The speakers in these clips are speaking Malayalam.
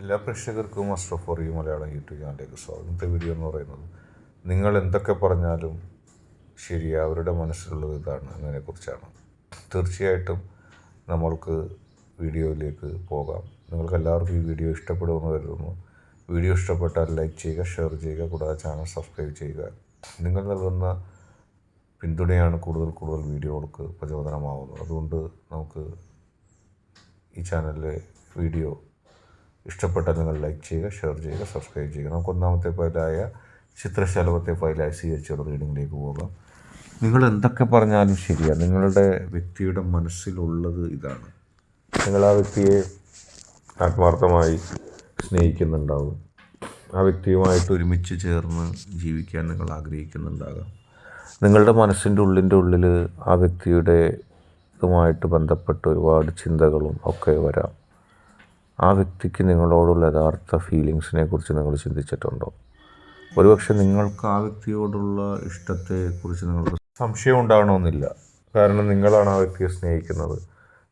എല്ലാ പ്രേക്ഷകർക്കും master for you Malayalam YouTube ചാനലിലേക്ക് സ്വാഗതം. ഇന്നത്തെ വീഡിയോ എന്ന് പറയുന്നത് നിങ്ങൾ എന്തൊക്കെ പറഞ്ഞാലും ശരി അവരുടെ മനസ്സിലുള്ളത് ഇതാണ് എന്നതിനെക്കുറിച്ചാണ്. തീർച്ചയായിട്ടും നമ്മൾക്ക് വീഡിയോയിലേക്ക് പോകാം. നിങ്ങൾക്ക് എല്ലാവർക്കും ഈ വീഡിയോ ഇഷ്ടപ്പെടുമെന്ന് കരുതുന്നു. വീഡിയോ ഇഷ്ടപ്പെട്ടാൽ ലൈക്ക് ചെയ്യുക, ഷെയർ ചെയ്യുക, കൂടാതെ ചാനൽ സബ്സ്ക്രൈബ് ചെയ്യുക. നിങ്ങൾ നൽകുന്ന പിന്തുണയാണ് കൂടുതൽ വീഡിയോകൾക്ക് പ്രചോദനമാവുന്നത്. അതുകൊണ്ട് നമുക്ക് ഈ ചാനലിലെ വീഡിയോ ഇഷ്ടപ്പെട്ടാൽ നിങ്ങൾ ലൈക്ക് ചെയ്യുക, ഷെയർ ചെയ്യുക, സബ്സ്ക്രൈബ് ചെയ്യുക. നമുക്ക് ഒന്നാമത്തെ ഫയലായ ചിത്രശലഭത്തെ ഫയലായ CH റീഡിങ്ങിലേക്ക് പോകാം. നിങ്ങൾ എന്തൊക്കെ പറഞ്ഞാലും ശരിയാണ്, നിങ്ങളുടെ വ്യക്തിയുടെ മനസ്സിലുള്ളത് ഇതാണ്. നിങ്ങൾ ആ വ്യക്തിയെ ആത്മാർത്ഥമായി സ്നേഹിക്കുന്നുണ്ടാവും. ആ വ്യക്തിയുമായിട്ട് ഒരുമിച്ച് ചേർന്ന് ജീവിക്കാൻ നിങ്ങൾ ആഗ്രഹിക്കുന്നുണ്ടാകാം. നിങ്ങളുടെ മനസ്സിൻ്റെ ഉള്ളിൽ ആ വ്യക്തിയുടെ ഇതുമായിട്ട് ബന്ധപ്പെട്ട് ഒരുപാട് ചിന്തകളും ഒക്കെ വരാം. ആ വ്യക്തിക്ക് നിങ്ങളോടുള്ള യഥാർത്ഥ ഫീലിങ്സിനെ കുറിച്ച് നിങ്ങൾ ചിന്തിച്ചിട്ടുണ്ടോ? ഒരുപക്ഷെ നിങ്ങൾക്ക് ആ വ്യക്തിയോടുള്ള ഇഷ്ടത്തെക്കുറിച്ച് നിങ്ങൾക്ക് സംശയം ഉണ്ടാകണമെന്നില്ല. കാരണം നിങ്ങളാണ് ആ വ്യക്തിയെ സ്നേഹിക്കുന്നത്.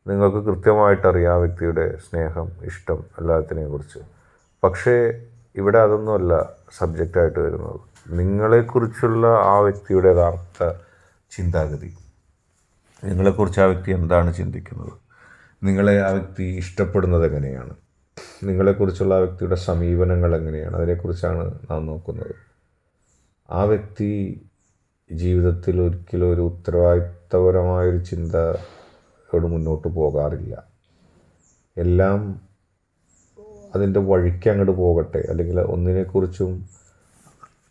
നിങ്ങൾക്ക് കൃത്യമായിട്ടറിയാം ആ വ്യക്തിയുടെ സ്നേഹം, ഇഷ്ടം എല്ലാത്തിനെക്കുറിച്ച്. പക്ഷേ ഇവിടെ അതൊന്നുമല്ല സബ്ജക്റ്റായിട്ട് വരുന്നത്. നിങ്ങളെക്കുറിച്ചുള്ള ആ വ്യക്തിയുടെ യഥാർത്ഥ ചിന്താഗതി, നിങ്ങളെക്കുറിച്ച് ആ വ്യക്തി എന്താണ് ചിന്തിക്കുന്നത്, നിങ്ങളെ ആ വ്യക്തി ഇഷ്ടപ്പെടുന്നത് എങ്ങനെയാണ്, നിങ്ങളെക്കുറിച്ചുള്ള ആ വ്യക്തിയുടെ സമീപനങ്ങൾ എങ്ങനെയാണ്, അതിനെക്കുറിച്ചാണ് നാം നോക്കുന്നത്. ആ വ്യക്തി ജീവിതത്തിൽ ഒരിക്കലും ഒരു ഉത്തരവാദിത്തപരമായൊരു ചിന്തയോട് മുന്നോട്ട് പോകാറില്ല. എല്ലാം അതിൻ്റെ വഴിക്ക് അങ്ങോട്ട് പോകട്ടെ, അല്ലെങ്കിൽ ഒന്നിനെക്കുറിച്ചും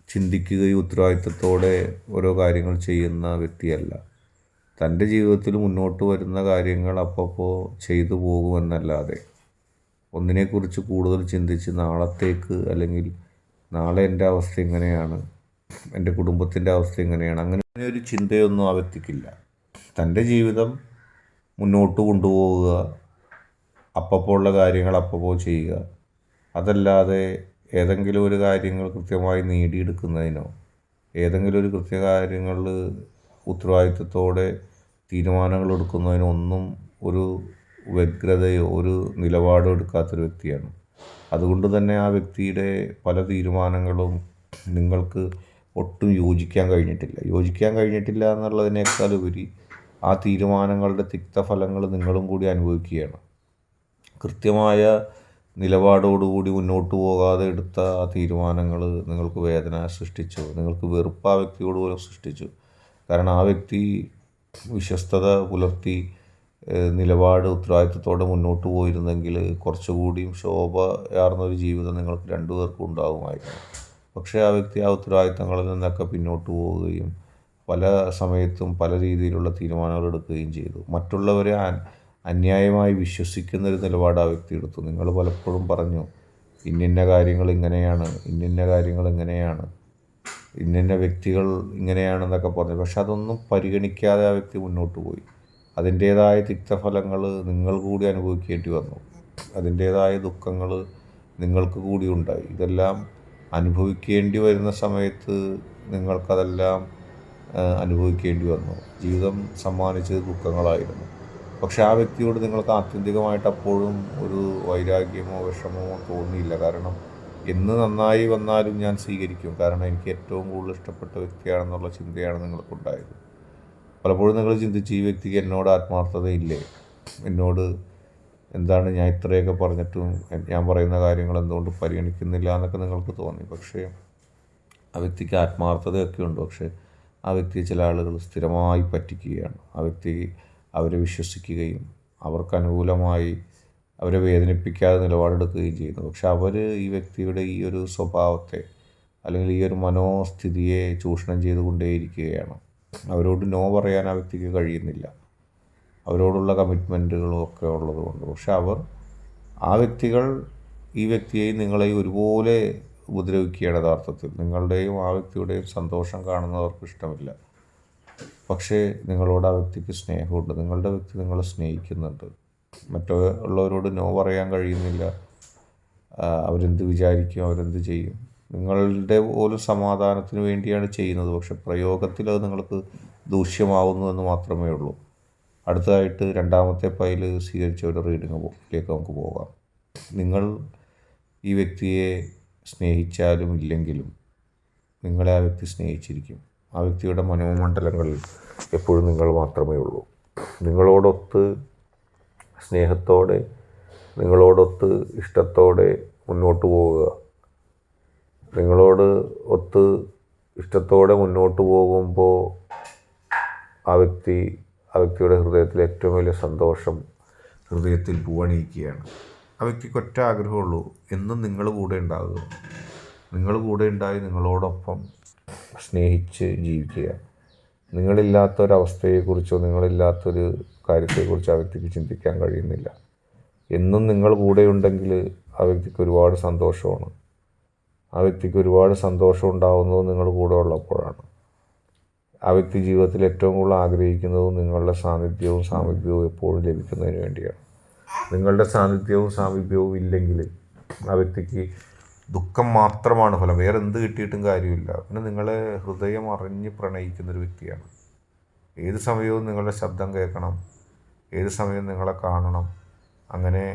ചിന്തിക്കുകയും ഉത്തരവാദിത്തത്തോടെ ഓരോ കാര്യങ്ങൾ ചെയ്യുന്ന വ്യക്തിയല്ല. തൻ്റെ ജീവിതത്തിൽ മുന്നോട്ട് വരുന്ന കാര്യങ്ങൾ അപ്പോൾ ചെയ്തു പോകുമെന്നല്ലാതെ ഒന്നിനെക്കുറിച്ച് കൂടുതൽ ചിന്തിച്ച് നാളത്തേക്ക്, അല്ലെങ്കിൽ നാളെ എൻ്റെ അവസ്ഥ എങ്ങനെയാണ്, എൻ്റെ കുടുംബത്തിൻ്റെ അവസ്ഥ എങ്ങനെയാണ്, അങ്ങനെ ഒരു ചിന്തയൊന്നും ആ വ്യക്തിക്കില്ല. തൻ്റെ ജീവിതം മുന്നോട്ട് കൊണ്ടുപോവുക, അപ്പോൾ ഉള്ള കാര്യങ്ങൾ അപ്പോൾ ചെയ്യുക. അതല്ലാതെ ഏതെങ്കിലും ഒരു കാര്യങ്ങൾ കൃത്യമായി നേടിയെടുക്കുന്നതിനോ ഏതെങ്കിലും ഒരു കൃത്യകാര്യങ്ങളിൽ ഉത്തരവാദിത്തത്തോടെ തീരുമാനങ്ങൾ എടുക്കുന്നതിനോ ഒന്നും ഒരു വ്യഗ്രതയോ ഒരു നിലപാടോ എടുക്കാത്തൊരു വ്യക്തിയാണ്. അതുകൊണ്ട് തന്നെ ആ വ്യക്തിയുടെ പല തീരുമാനങ്ങളും നിങ്ങൾക്ക് ഒട്ടും യോജിക്കാൻ കഴിഞ്ഞിട്ടില്ല എന്നുള്ളതിനേക്കാൾ ഉപരി ആ തീരുമാനങ്ങളുടെ തിക്തഫലങ്ങൾ നിങ്ങളും കൂടി അനുഭവിക്കുകയാണ്. കൃത്യമായ നിലപാടോടുകൂടി മുന്നോട്ട് പോകാതെ എടുത്ത ആ തീരുമാനങ്ങൾ നിങ്ങൾക്ക് വേദന സൃഷ്ടിച്ചു, നിങ്ങൾക്ക് വെറുപ്പ് ആ വ്യക്തിയോട് പോലും സൃഷ്ടിച്ചു. കാരണം ആ വ്യക്തി വിശ്വസ്തത പുലർത്തി നിലപാട് ഉത്തരവാദിത്തത്തോടെ മുന്നോട്ട് പോയിരുന്നെങ്കിൽ കുറച്ചുകൂടിയും ശോഭയാർന്നൊരു ജീവിതം നിങ്ങൾക്ക് രണ്ടുപേർക്കും ഉണ്ടാകുമായിരുന്നു. പക്ഷേ ആ വ്യക്തി ആ ഉത്തരവാദിത്തങ്ങളിൽ നിന്നൊക്കെ പിന്നോട്ട് പോവുകയും പല സമയത്തും പല രീതിയിലുള്ള തീരുമാനങ്ങൾ എടുക്കുകയും ചെയ്തു. മറ്റുള്ളവരെ അന്യായമായി വിശ്വസിക്കുന്നൊരു നിലപാട് ആ വ്യക്തി എടുത്തു. നിങ്ങൾ പലപ്പോഴും പറഞ്ഞു ഇന്നിന്ന കാര്യങ്ങൾ ഇങ്ങനെയാണ്, ഇന്നിന്ന വ്യക്തികൾ ഇങ്ങനെയാണെന്നൊക്കെ പറഞ്ഞു. പക്ഷെ അതൊന്നും പരിഗണിക്കാതെ ആ വ്യക്തി മുന്നോട്ട് പോയി. അതിൻ്റേതായ തിക്തഫലങ്ങൾ നിങ്ങൾ കൂടി അനുഭവിക്കേണ്ടി വന്നു. അതിൻ്റേതായ ദുഃഖങ്ങൾ നിങ്ങൾക്ക് കൂടി ഉണ്ടായി. ഇതെല്ലാം അനുഭവിക്കേണ്ടി വരുന്ന സമയത്ത് നിങ്ങൾക്കതെല്ലാം അനുഭവിക്കേണ്ടി വന്നു. ജീവിതം സമ്മാനിച്ചത് ദുഃഖങ്ങളായിരുന്നു. പക്ഷെ ആ വ്യക്തിയോട് നിങ്ങൾക്ക് ആത്യന്തികമായിട്ട് അപ്പോഴും ഒരു വൈരാഗ്യമോ വിഷമമോ തോന്നിയില്ല. കാരണം എന്ന് നന്നായി വന്നാലും ഞാൻ സ്വീകരിക്കും, കാരണം എനിക്ക് ഏറ്റവും കൂടുതൽ ഇഷ്ടപ്പെട്ട വ്യക്തിയാണെന്നുള്ള ചിന്തയാണ് നിങ്ങൾക്കുണ്ടായത്. പലപ്പോഴും നിങ്ങൾ ചിന്തിച്ച് ഈ വ്യക്തിക്ക് എന്നോട് ആത്മാർത്ഥതയില്ലേ, എന്നോട് എന്താണ് ഞാൻ ഇത്രയൊക്കെ പറഞ്ഞിട്ടും ഞാൻ പറയുന്ന കാര്യങ്ങൾ എന്തുകൊണ്ട് പരിഗണിക്കുന്നില്ല എന്നൊക്കെ നിങ്ങൾക്ക് തോന്നി. പക്ഷേ ആ വ്യക്തിക്ക് ആത്മാർത്ഥതയൊക്കെ ഉണ്ട്. പക്ഷേ ആ വ്യക്തിയെ ചില ആളുകൾ സ്ഥിരമായി പറ്റിക്കുകയാണ്. ആ വ്യക്തി അവരെ വിശ്വസിക്കുകയും അവർക്ക് അനുകൂലമായി അവരെ വേദനിപ്പിക്കാതെ നിലപാടെടുക്കുകയും ചെയ്യുന്നു. പക്ഷെ അവർ ഈ വ്യക്തിയുടെ ഈ ഒരു സ്വഭാവത്തെ അല്ലെങ്കിൽ ഈ ഒരു മനോസ്ഥിതിയെ ചൂഷണം ചെയ്തുകൊണ്ടേയിരിക്കുകയാണ്. അവരോട് നോ പറയാൻ ആ വ്യക്തിക്ക് കഴിയുന്നില്ല, അവരോടുള്ള കമ്മിറ്റ്മെൻറ്റുകളും ഒക്കെ ഉള്ളതുകൊണ്ട്. പക്ഷെ ആ വ്യക്തികൾ ഈ വ്യക്തിയെയും നിങ്ങളെയും ഒരുപോലെ ഉപദ്രവിക്കുകയാണ്. യഥാർത്ഥത്തിൽ നിങ്ങളുടെയും ആ വ്യക്തിയുടെയും സന്തോഷം കാണുന്നവർക്ക് ഇഷ്ടമില്ല. പക്ഷേ നിങ്ങളോട് ആ വ്യക്തിക്ക് സ്നേഹമുണ്ട്, നിങ്ങളുടെ വ്യക്തി നിങ്ങളെ സ്നേഹിക്കുന്നുണ്ട്. മറ്റുള്ളവരോട് നോ പറയാൻ കഴിയുന്നില്ല. അവരെന്ത് വിചാരിക്കും, അവരെന്ത് ചെയ്യും, നിങ്ങളുടെ പോലും സമാധാനത്തിന് വേണ്ടിയാണ് ചെയ്യുന്നത്. പക്ഷെ പ്രയോഗത്തിൽ അത് നിങ്ങൾക്ക് ദൂഷ്യമാവുന്നു എന്ന് മാത്രമേ ഉള്ളൂ. അടുത്തതായിട്ട് രണ്ടാമത്തെ ഫയൽ സ്വീകരിച്ച ഒരു റീഡിങ്ങിലേക്ക് നമുക്ക് പോകാം. നിങ്ങൾ ഈ വ്യക്തിയെ സ്നേഹിച്ചാലും ഇല്ലെങ്കിലും നിങ്ങളെ ആ വ്യക്തി സ്നേഹിച്ചിരിക്കും. ആ വ്യക്തിയുടെ മനോമണ്ഡലങ്ങളിൽ എപ്പോഴും നിങ്ങൾ മാത്രമേ ഉള്ളൂ. നിങ്ങളോടൊത്ത് സ്നേഹത്തോടെ, നിങ്ങളോടൊത്ത് ഇഷ്ടത്തോടെ മുന്നോട്ട് പോവുക. നിങ്ങളോട് ഒത്ത് ഇഷ്ടത്തോടെ മുന്നോട്ട് പോകുമ്പോൾ ആ വ്യക്തിയുടെ ഹൃദയത്തിൽ ഏറ്റവും വലിയ സന്തോഷം ഹൃദയത്തിൽ പൂവണിയിക്കുകയാണ്. ആ വ്യക്തിക്ക് ഒറ്റ ആഗ്രഹമുള്ളൂ, എന്നും നിങ്ങൾ കൂടെ ഉണ്ടാകുക. നിങ്ങൾ കൂടെ ഉണ്ടായി നിങ്ങളോടൊപ്പം സ്നേഹിച്ച് ജീവിക്കുക. നിങ്ങളില്ലാത്തൊരവസ്ഥയെക്കുറിച്ചോ നിങ്ങളില്ലാത്തൊരു കാര്യത്തെക്കുറിച്ചോ ആ വ്യക്തിക്ക് ചിന്തിക്കാൻ കഴിയുന്നില്ല. എന്നും നിങ്ങൾ കൂടെയുണ്ടെങ്കിൽ ആ വ്യക്തിക്ക് ഒരുപാട് സന്തോഷമാണ്. ആ വ്യക്തിക്ക് ഒരുപാട് സന്തോഷം ഉണ്ടാകുന്നത് നിങ്ങൾ കൂടെ ഉള്ളപ്പോഴാണ്. ആ വ്യക്തി ജീവിതത്തിൽ ഏറ്റവും കൂടുതൽ ആഗ്രഹിക്കുന്നതും നിങ്ങളുടെ സാന്നിധ്യവും സാമീപ്യവും എപ്പോഴും ലഭിക്കുന്നതിന് വേണ്ടിയാണ്. നിങ്ങളുടെ സാന്നിധ്യവും സാമീപ്യവും ഇല്ലെങ്കിൽ ആ വ്യക്തിക്ക് ദുഃഖം മാത്രമാണ് ഫലം. വേറെ എന്ത് കിട്ടിയിട്ടും കാര്യമില്ല. പിന്നെ നിങ്ങളെ ഹൃദയം അറിഞ്ഞ് പ്രണയിക്കുന്നൊരു വ്യക്തിയാണ്. ഏത് സമയവും നിങ്ങളുടെ ശബ്ദം കേൾക്കണം, ഏത് സമയവും നിങ്ങളെ കാണണം. അങ്ങനെ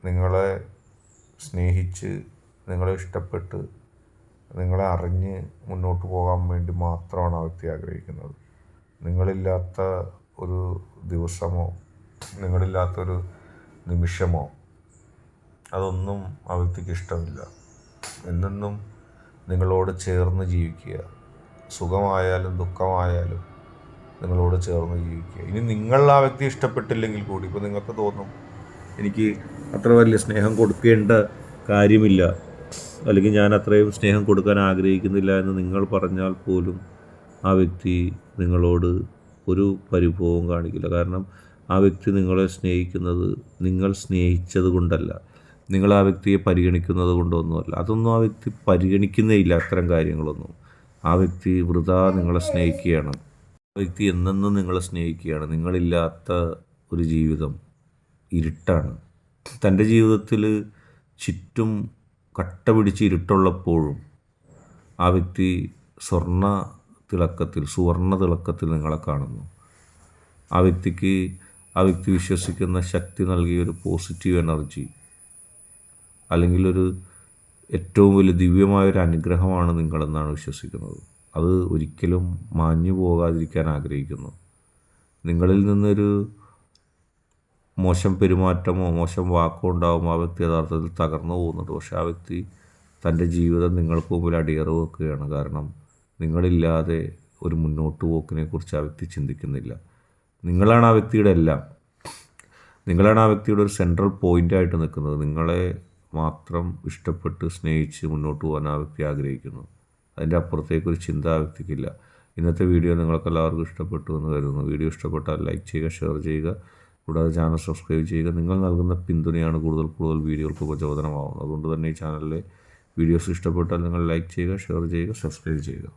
നിങ്ങളെ സ്നേഹിച്ച്, നിങ്ങളെ ഇഷ്ടപ്പെട്ട്, നിങ്ങളെ അറിഞ്ഞ് മുന്നോട്ട് പോകാൻ വേണ്ടി മാത്രമാണ് ആ വ്യക്തി ആഗ്രഹിക്കുന്നത്. നിങ്ങളില്ലാത്ത ഒരു ദിവസമോ നിങ്ങളില്ലാത്തൊരു നിമിഷമോ അതൊന്നും ആ വ്യക്തിക്ക് ഇഷ്ടമില്ല. എന്നെന്നും നിങ്ങളോട് ചേർന്ന് ജീവിക്കുക. സുഖമായാലും ദുഃഖമായാലും നിങ്ങളോട് ചേർന്ന് ജീവിക്കുക. ഇനി നിങ്ങൾ ആ വ്യക്തി ഇഷ്ടപ്പെട്ടില്ലെങ്കിൽ കൂടി ഇപ്പോൾ നിങ്ങൾക്ക് തോന്നും എനിക്ക് അത്ര വലിയ സ്നേഹം കൊടുക്കേണ്ട കാര്യമില്ല, അല്ലെങ്കിൽ ഞാൻ അത്രയും സ്നേഹം കൊടുക്കാൻ ആഗ്രഹിക്കുന്നില്ല എന്ന് നിങ്ങൾ പറഞ്ഞാൽ പോലും ആ വ്യക്തി നിങ്ങളോട് ഒരു പരിഭവവും കാണിക്കില്ല. കാരണം ആ വ്യക്തി നിങ്ങളെ സ്നേഹിക്കുന്നത് നിങ്ങൾ സ്നേഹിച്ചത് കൊണ്ടല്ല, നിങ്ങൾ ആ വ്യക്തിയെ പരിഗണിക്കുന്നത് കൊണ്ടൊന്നുമല്ല. അതൊന്നും ആ വ്യക്തി പരിഗണിക്കുന്നേ ഇല്ല. അത്തരം കാര്യങ്ങളൊന്നും ആ വ്യക്തി വൃഥാ നിങ്ങളെ സ്നേഹിക്കുകയാണ്. ആ വ്യക്തി എന്നെന്നും നിങ്ങളെ സ്നേഹിക്കുകയാണ്. നിങ്ങളില്ലാത്ത ഒരു ജീവിതം ഇരുട്ടാണ്. തൻ്റെ ജീവിതത്തിൽ ചുറ്റും കട്ട പിടിച്ച് ഇരുട്ടുള്ളപ്പോഴും ആ വ്യക്തി സുവർണ്ണ തിളക്കത്തിൽ നിങ്ങളെ കാണുന്നു. ആ വ്യക്തി വിശ്വസിക്കുന്ന ശക്തി നൽകിയൊരു പോസിറ്റീവ് എനർജി, അല്ലെങ്കിൽ ഒരു ഏറ്റവും വലിയ ദിവ്യമായൊരു അനുഗ്രഹമാണ് നിങ്ങളെന്നാണ് വിശ്വസിക്കുന്നത്. അത് ഒരിക്കലും മാഞ്ഞു പോകാതിരിക്കാൻ ആഗ്രഹിക്കുന്നു. നിങ്ങളിൽ നിന്നൊരു മോശം പെരുമാറ്റമോ മോശം വാക്കോ ഉണ്ടാകുമ്പോൾ ആ വ്യക്തി യഥാർത്ഥത്തിൽ തകർന്നു പോകുന്നുണ്ട്. പക്ഷേ ആ വ്യക്തി തൻ്റെ ജീവിതം നിങ്ങൾക്ക് മുമ്പിൽ അടിയറവ് വെക്കുകയാണ്. കാരണം നിങ്ങളില്ലാതെ ഒരു മുന്നോട്ട് പോക്കിനെക്കുറിച്ച് ആ വ്യക്തി ചിന്തിക്കുന്നില്ല. നിങ്ങളാണ് ആ വ്യക്തിയുടെ എല്ലാം. നിങ്ങളാണ് ആ വ്യക്തിയുടെ ഒരു സെൻട്രൽ പോയിൻ്റായിട്ട് നിൽക്കുന്നത്. നിങ്ങളെ മാത്രം ഇഷ്ടപ്പെട്ട് സ്നേഹിച്ച് മുന്നോട്ട് പോകാൻ ആ വ്യക്തി ആഗ്രഹിക്കുന്നു. അതിൻ്റെ അപ്പുറത്തേക്കൊരു ചിന്ത ആ വ്യക്തിക്കില്ല. ഇന്നത്തെ വീഡിയോ നിങ്ങൾക്കെല്ലാവർക്കും ഇഷ്ടപ്പെട്ടു എന്ന് കരുതുന്നു. വീഡിയോ ഇഷ്ടപ്പെട്ടാൽ ലൈക്ക് ചെയ്യുക, ഷെയർ ചെയ്യുക, കൂടാതെ ചാനൽ സബ്സ്ക്രൈബ് ചെയ്യുക. നിങ്ങൾ നൽകുന്ന പിന്തുണയാണ് കൂടുതൽ വീഡിയോകൾക്ക് പ്രചോദനമാവുന്നത്. അതുകൊണ്ട് തന്നെ ഈ ചാനലിലെ വീഡിയോസ് ഇഷ്ടപ്പെട്ടാൽ നിങ്ങൾ ലൈക്ക് ചെയ്യുക, ഷെയർ ചെയ്യുക, സബ്സ്ക്രൈബ് ചെയ്യുക.